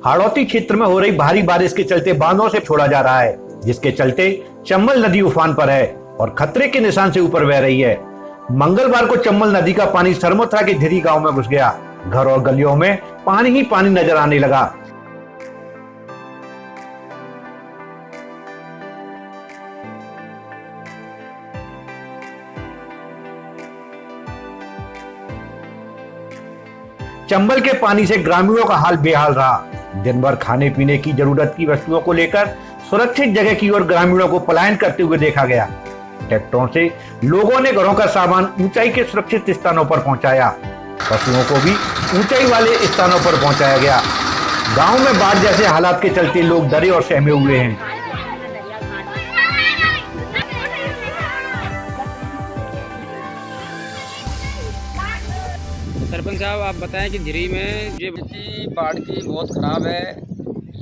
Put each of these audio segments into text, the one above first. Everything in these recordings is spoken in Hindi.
हाड़ौती क्षेत्र में हो रही भारी बारिश के चलते बांधों से छोड़ा जा रहा है, जिसके चलते चंबल नदी उफान पर है और खतरे के निशान से ऊपर बह रही है। मंगलवार को चंबल नदी का पानी सरमोत्रा के धिरी गांव में घुस गया। घर और गलियों में पानी ही पानी नजर आने लगा। चंबल के पानी से ग्रामीणों का हाल बेहाल रहा। दिन भर खाने पीने की जरूरत की वस्तुओं को लेकर सुरक्षित जगह की ओर ग्रामीणों को पलायन करते हुए देखा गया। ट्रैक्टरों से लोगों ने घरों का सामान ऊंचाई के सुरक्षित स्थानों पर पहुंचाया। पशुओं को भी ऊंचाई वाले स्थानों पर पहुंचाया गया। गांव में बाढ़ जैसे हालात के चलते लोग डरे और सहमे हुए हैं। सरपंच साहब, आप बताएं कि धिरी में जो स्थिति बाढ़ की बहुत ख़राब है।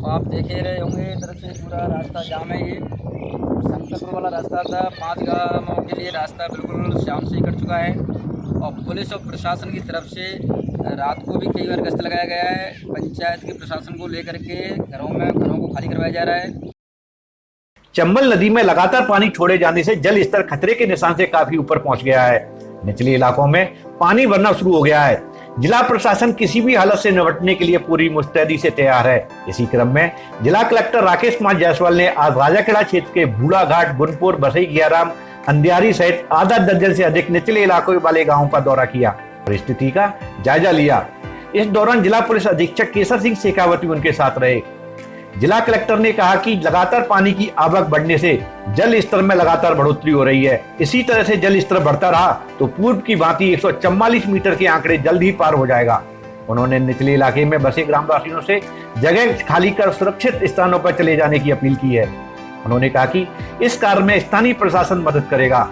आप देखे रहे होंगे इधर से पूरा रास्ता जाम है। ये संतपुर वाला रास्ता था, 5 गांवों के लिए रास्ता बिल्कुल शाम से ही कट चुका है। और पुलिस और प्रशासन की तरफ से रात को भी कई बार गश्त लगाया गया है। पंचायत के प्रशासन को लेकर के घरों को खाली करवाया जा रहा है। चंबल नदी में लगातार पानी छोड़े जाने से जल स्तर खतरे के निशान से काफी ऊपर पहुंच गया है। निचले इलाकों में पानी भरना शुरू हो गया है। जिला प्रशासन किसी भी हालत से निपटने के लिए पूरी मुस्तैदी से तैयार है। इसी क्रम में जिला कलेक्टर राकेश कुमार जायसवाल ने आज राजाखेड़ा क्षेत्र के बूढ़ा घाट, गुनपुर, बसई गियाराम, अंधियारी सहित आधा दर्जन से अधिक निचले इलाकों वाले गांवों का दौरा किया और स्थिति का जायजा लिया। इस दौरान जिला पुलिस अधीक्षक केसर सिंह शेखावती उनके साथ रहे। जिला कलेक्टर ने कहा कि लगातार पानी की आवक बढ़ने से जल स्तर में लगातार बढ़ोतरी हो रही है। इसी तरह से जल स्तर बढ़ता रहा तो पूर्व की भांति 144 मीटर के आंकड़े जल्द ही पार हो जाएगा। उन्होंने निचले इलाके में बसे ग्रामवासियों से जगह खाली कर सुरक्षित स्थानों पर चले जाने की अपील की है। उन्होंने कहा कि इस कार्य में स्थानीय प्रशासन मदद करेगा।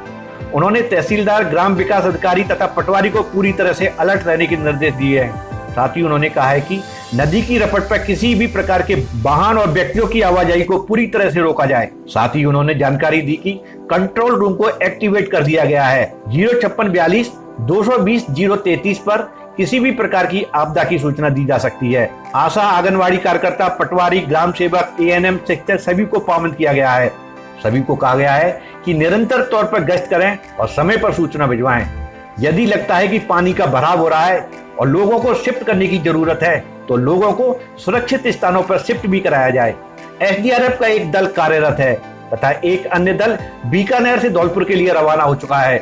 उन्होंने तहसीलदार, ग्राम विकास अधिकारी तथा पटवारी को पूरी तरह से अलर्ट रहने के निर्देश दिए हैं। साथ ही उन्होंने कहा है कि नदी की रपट पर किसी भी प्रकार के वाहन और व्यक्तियों की आवाजाही को पूरी तरह से रोका जाए। साथ ही उन्होंने जानकारी दी कि कंट्रोल रूम को एक्टिवेट कर दिया गया है। 05642 220 033 पर किसी भी प्रकार की आपदा की सूचना दी जा सकती है। आशा, आंगनवाड़ी कार्यकर्ता, पटवारी, ग्राम सेवक, ANM, शिक्षक सभी को पाबंद किया गया है। सभी को कहा गया है कि निरंतर तौर पर गश्त करें और समय पर सूचना भिजवाएं। यदि लगता है कि पानी का भराव हो रहा है और लोगों को शिफ्ट करने की जरूरत है तो लोगों को सुरक्षित स्थानों पर शिफ्ट भी कराया जाए। SDRF का एक दल कार्यरत है तथा एक अन्य दल बीकानेर से धौलपुर के लिए रवाना हो चुका है।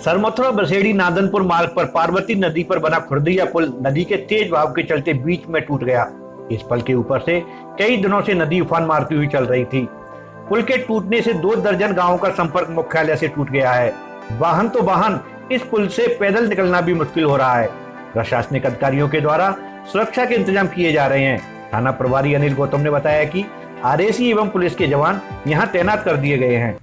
सरमथुरा बसेड़ी नादनपुर मार्ग पर पार्वती नदी पर बना खुर्दिया पुल नदी के तेज बहाव के चलते बीच में टूट गया। इस पुल के ऊपर से कई दिनों से नदी उफान मारती हुई चल रही थी। पुल के टूटने से 2 दर्जन गांवों का संपर्क मुख्यालय से टूट गया है। वाहन तो वाहन, इस पुल से पैदल निकलना भी मुश्किल हो रहा है। प्रशासनिक अधिकारियों के द्वारा सुरक्षा के इंतजाम किए जा रहे हैं। थाना प्रभारी अनिल गौतम ने बताया कि RAC एवं पुलिस के जवान यहां तैनात कर दिए गए हैं।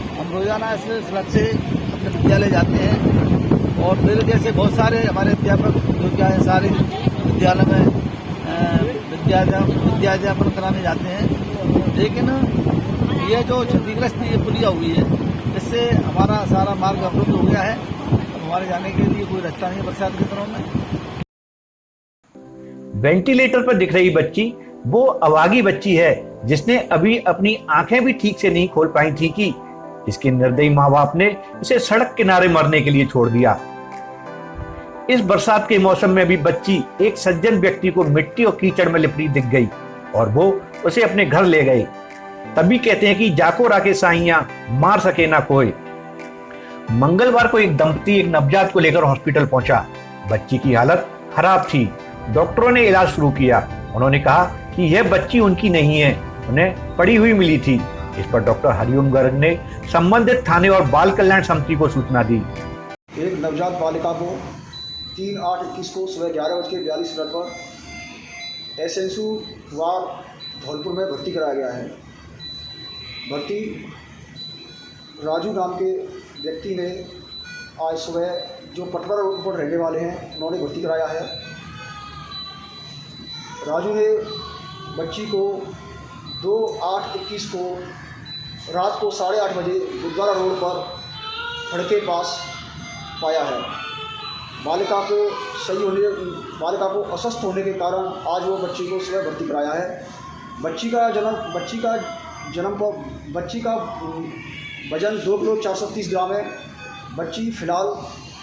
हम रोजाना इस सड़क से अपने विद्यालय जाते हैं और मेरे जैसे बहुत सारे हमारे अध्यापक जो क्या है सारे विद्यालय में विद्याध्यापन कराने जाते हैं। लेकिन ये जो क्षतिग्रस्त ये पुलिया हुई है, इससे हमारा सारा मार्ग अवरुद्ध हो गया है। हमारे जाने के लिए कोई रास्ता नहीं है बरसात के दिनों में। वेंटिलेटर पर दिख रही बच्ची वो अभागी बच्ची है जिसने अभी अपनी आंखें भी ठीक से नहीं खोल पाई थी कि इसके निर्दयी माँ बाप ने इसे सड़क किनारे मरने के लिए छोड़ दिया। इस बरसात के मौसम में भी बच्ची एक सज्जन व्यक्ति को मिट्टी और कीचड़ में लिपटी दिख गई और वो उसे अपने घर ले गए। तभी कहते हैं कि जाको राके साइयां मार सके ना कोई। मंगलवार को एक दंपति एक नवजात को लेकर हॉस्पिटल पहुंचा। बच्ची की हालत खराब थी। डॉक्टरों ने इलाज शुरू किया। उन्होंने कहा कि यह बच्ची उनकी नहीं है, उन्हें पड़ी हुई मिली थी। इस पर डॉक्टर हरिओम गर्ग ने संबंधित थाने और बाल कल्याण समिति को सूचना दी। एक नवजात बालिका को 3/8/21 को सुबह 11:42 पर SNSU वार्ड धौलपुर में भर्ती कराया गया है। भर्ती राजू नाम के व्यक्ति ने आज सुबह जो पटवारा रोड पर रहने वाले हैं उन्होंने भर्ती कराया है। राजू ने बच्ची को 2/8/21 को रात को 8:30 बजे गुरुद्वारा रोड पर सड़क के पास पाया है। बालिका को सही होने बालिका को अस्वस्थ होने के कारण आज वो बच्ची को सुबह भर्ती कराया है। बच्ची का वजन 2 किलो 430 ग्राम है। बच्ची फ़िलहाल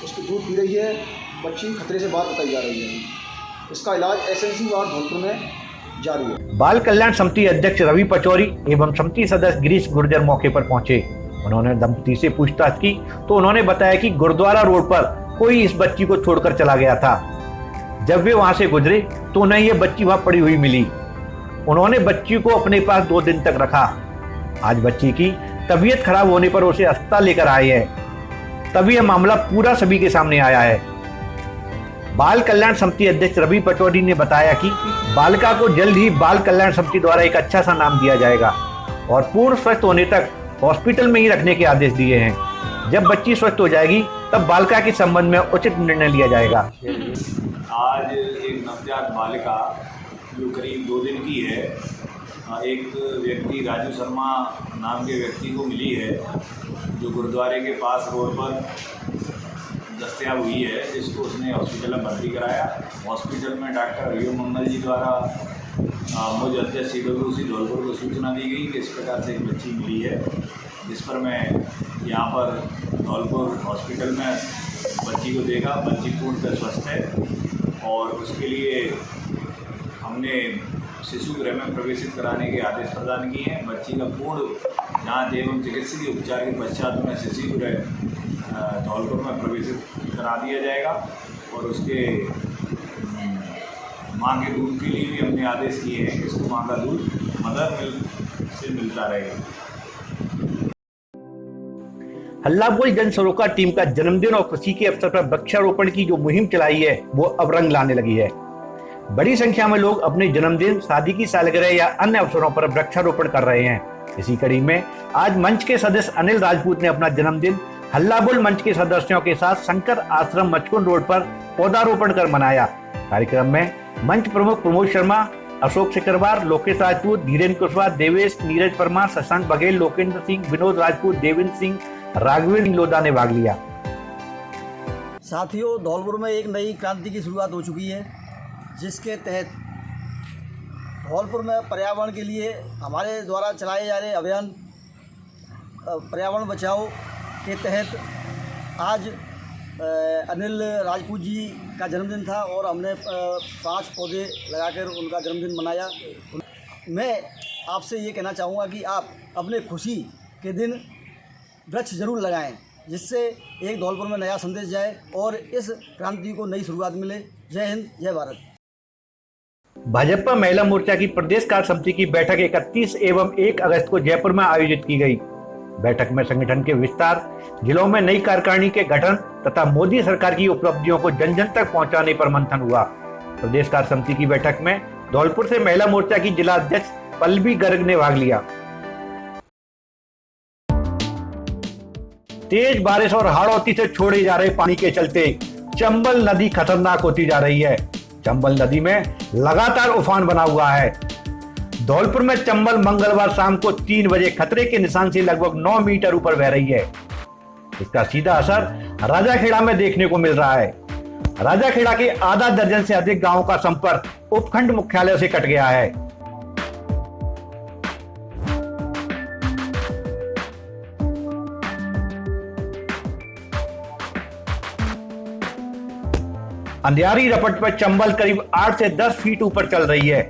उसकी दूध पी रही है। बच्ची खतरे से बाहर बताई जा रही है। इसका इलाज एसएनसी वार्ड धौलपुर में जारी है। बाल कल्याण समिति अध्यक्ष रवि पचौरी एवं समिति सदस्य गिरीश गुर्जर मौके पर पहुंचे। उन्होंने दंपति से पूछताछ की तो उन्होंने बताया कि गुरुद्वारा रोड पर कोई इस बच्ची को छोड़कर चला गया था। जब वे वहां से गुजरे तो उन्हें यह बच्ची वहां पड़ी हुई मिली। उन्होंने बच्ची को अपने पास 2 दिन तक रखा। आज बच्ची की तबीयत खराब होने पर उसे अस्पताल लेकर आए हैं। तभी यह मामला पूरा सभी के सामने आया है। बाल कल्याण समिति अध्यक्ष रवि पचौरी ने बताया कि बालिका को जल्द ही बाल कल्याण समिति द्वारा एक अच्छा सा नाम दिया जाएगा और पूर्ण स्वस्थ होने तक हॉस्पिटल में ही रखने के आदेश दिए हैं। जब बच्ची स्वस्थ हो जाएगी तब बालिका के संबंध में उचित निर्णय लिया जाएगा। आज एक नवजात बालिका जो करीब 2 दिन की है, एक व्यक्ति राजू शर्मा नाम के व्यक्ति को मिली है, जो गुरुद्वारे के पास रोड पर दस्तयाब हुई है, जिसको उसने हॉस्पिटल में भर्ती कराया। हॉस्पिटल में डॉक्टर हरिओम मंगल जी द्वारा मुझ अध्यक्ष CWC धौलपुर को सूचना दी गई कि इस प्रकार से एक बच्ची मिली है, जिस पर मैं यहाँ पर धौलपुर हॉस्पिटल में बच्ची को देखा। बच्ची पूर्णतः स्वस्थ है और उसके लिए हमने शिशु गृह में प्रवेशित कराने के आदेश प्रदान किए हैं। बच्ची का पूर्ण जांच एवं चिकित्सकीय उपचार के पश्चात उन्हें शिशु गृह धौलपुर में प्रवेशित करा दिया जाएगा और उसके माँ के दूध के लिए भी हमने आदेश किए हैं कि उसको माँ का दूध मदर मिल्क से मिलता रहे। हल्लाबोल जन सरोकार टीम का जन्मदिन और खुशी के अवसर पर वृक्षारोपण की जो मुहिम चलाई है वो अब रंग लाने लगी है। बड़ी संख्या में लोग अपने जन्मदिन, शादी की सालगिरह या अन्य अवसरों पर वृक्षारोपण कर रहे हैं। इसी कड़ी में आज मंच के सदस्य अनिल राजपूत ने अपना जन्मदिन हल्लाबोल मंच के सदस्यों के साथ शंकर आश्रम मचकुंड रोड पर पौधारोपण कर मनाया। कार्यक्रम में मंच प्रमुख प्रमोद शर्मा, अशोक सिकरवार, लोकेश राजपूत, धीरेन्द्र कुशवाहा, देवेश, नीरज परमार, शशांक बघेल, लोकेंद्र सिंह, विनोद राजपूत, देवेंद्र सिंह, राघवेंद्र लोधा ने भाग लिया। साथियों, धौलपुर में एक नई क्रांति की शुरुआत हो चुकी है, जिसके तहत धौलपुर में पर्यावरण के लिए हमारे द्वारा चलाए जा रहे अभियान पर्यावरण बचाओ के तहत आज अनिल राजपूत जी का जन्मदिन था और हमने 5 पौधे लगाकर उनका जन्मदिन मनाया। मैं आपसे ये कहना चाहूँगा कि आप अपने खुशी के दिन वृक्ष जरूर लगाएं, जिससे एक धौलपुर में नया संदेश जाए और इस क्रांति को नई शुरुआत मिले। जय हिंद, जय भारत। भाजपा महिला मोर्चा की प्रदेश कार्य समिति की बैठक 31 एवं 1 अगस्त को जयपुर में आयोजित की गई। बैठक में संगठन के विस्तार, जिलों में नई कार्यकारिणी के गठन तथा मोदी सरकार की उपलब्धियों को जन जन तक पहुंचाने पर मंथन हुआ। प्रदेश कार्य समिति की बैठक में धौलपुर से महिला मोर्चा की जिला अध्यक्ष पल्लवी गर्ग ने भाग लिया। तेज बारिश और हाड़ौती से छोड़े जा रहे पानी के चलते चंबल नदी खतरनाक होती जा रही है। चंबल नदी में लगातार उफान बना हुआ है। धौलपुर में चंबल मंगलवार शाम को 3 बजे खतरे के निशान से लगभग 9 मीटर ऊपर बह रही है। इसका सीधा असर राजाखेड़ा में देखने को मिल रहा है। राजाखेड़ा के आधा दर्जन से अधिक गांवों का संपर्क उपखंड मुख्यालय से कट गया है। अंधियारी रपट पर चंबल करीब 8 से 10 फीट ऊपर चल रही है,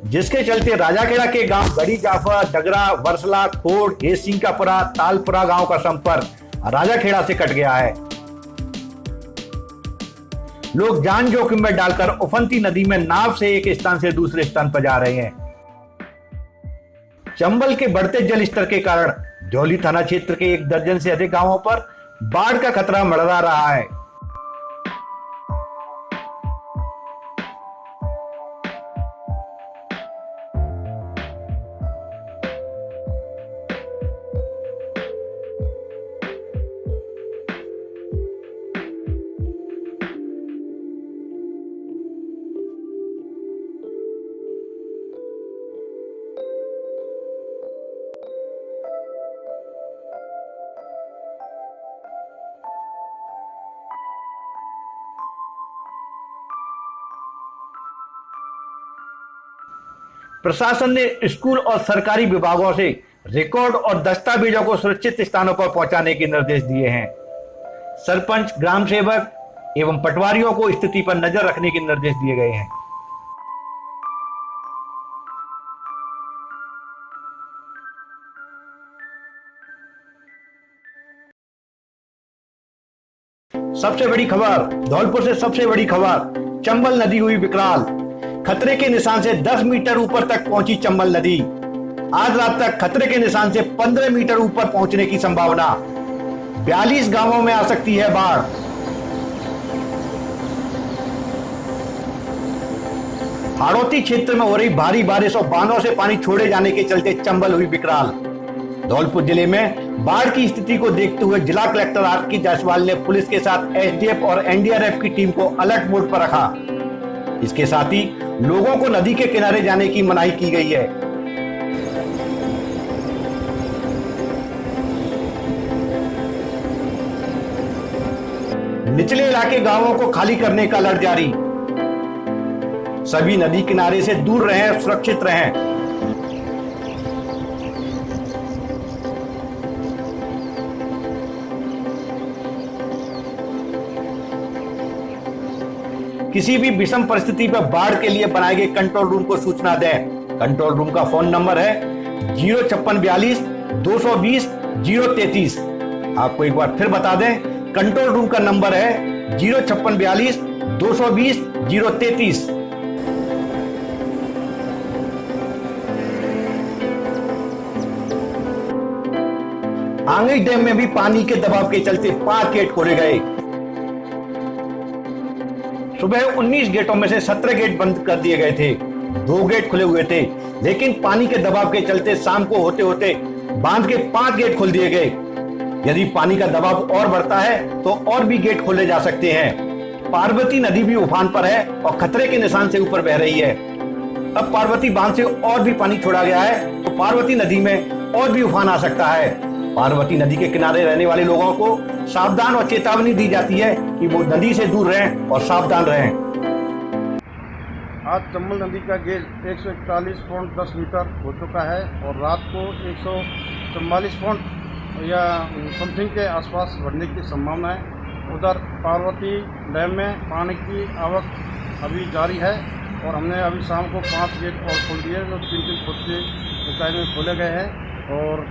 जिसके चलते राजाखेड़ा के गांव गड़ी जाफर, डगरा, वर्सला, खोड़, हेसिंकापुरा, तालपुरा गांव का संपर्क राजाखेड़ा से कट गया है। लोग जान जोखिम में डालकर उफनती नदी में नाव से एक स्थान से दूसरे स्थान पर जा रहे हैं। चंबल के बढ़ते जल स्तर के कारण जौली थाना क्षेत्र के 1 दर्जन से अधिक गांवों पर बाढ़ का खतरा मंडरा रहा है। प्रशासन ने स्कूल और सरकारी विभागों से रिकॉर्ड और दस्तावेजों को सुरक्षित स्थानों पर पहुंचाने के निर्देश दिए हैं। सरपंच, ग्राम सेवक एवं पटवारियों को स्थिति पर नजर रखने के निर्देश दिए गए हैं। सबसे बड़ी खबर, धौलपुर से सबसे बड़ी खबर, चंबल नदी हुई विकराल। खतरे के निशान से 10 मीटर ऊपर तक पहुंची चंबल नदी। आज रात तक खतरे के निशान से 15 मीटर ऊपर पहुंचने की संभावना। 42 गांवों में आ सकती है बाढ़। हाड़ौती क्षेत्र में हो रही भारी बारिश और बांधों से पानी छोड़े जाने के चलते चंबल हुई विकराल। धौलपुर जिले में बाढ़ की स्थिति को देखते हुए जिला कलेक्टर आर.के. जायसवाल ने पुलिस के साथ एसडीएफ और एनडीआरएफ की टीम को अलर्ट मोड पर रखा। इसके साथ ही लोगों को नदी के किनारे जाने की मनाही की गई है। निचले इलाके गांवों को खाली करने का अलर्ट जारी। सभी नदी किनारे से दूर रहें, सुरक्षित रहें। किसी भी विषम परिस्थिति पर बाढ़ के लिए बनाए गए कंट्रोल रूम को सूचना दें। कंट्रोल रूम का फोन नंबर है 05642 220 033। आपको एक बार फिर बता दें, कंट्रोल रूम का नंबर है 05642 220 033। आंगई डैम में भी पानी के दबाव के चलते 5 गेट खोले गए। सुबह 19 गेटों में से 17 गेट बंद कर दिए गए थे, 2 गेट खुले हुए थे, लेकिन पानी के दबाव के चलते शाम को होते होते बांध के 5 गेट खोल दिए गए। यदि पानी का दबाव और बढ़ता है तो और भी गेट खोले जा सकते हैं। पार्वती नदी भी उफान पर है और खतरे के निशान से ऊपर बह रही है। अब पार्वती बांध से और भी पानी छोड़ा गया है तो पार्वती नदी में और भी उफान आ सकता है। पार्वती नदी के किनारे रहने वाले लोगों को सावधान और चेतावनी दी जाती है कि वो नदी से दूर रहें और सावधान रहें। आज चंबल नदी का गेज 141.10 मीटर हो चुका है और रात को 144 या समथिंग के आसपास बढ़ने की संभावना है। उधर पार्वती डैम में पानी की आवक अभी जारी है और हमने अभी शाम को 5 गेट और खोल दिए जो 3-3 फुट की ऊंचाई में खोले गए हैं और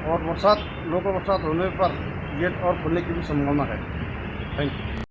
लोकल बरसात होने पर गेट और खुलने की भी संभावना है। Thank you.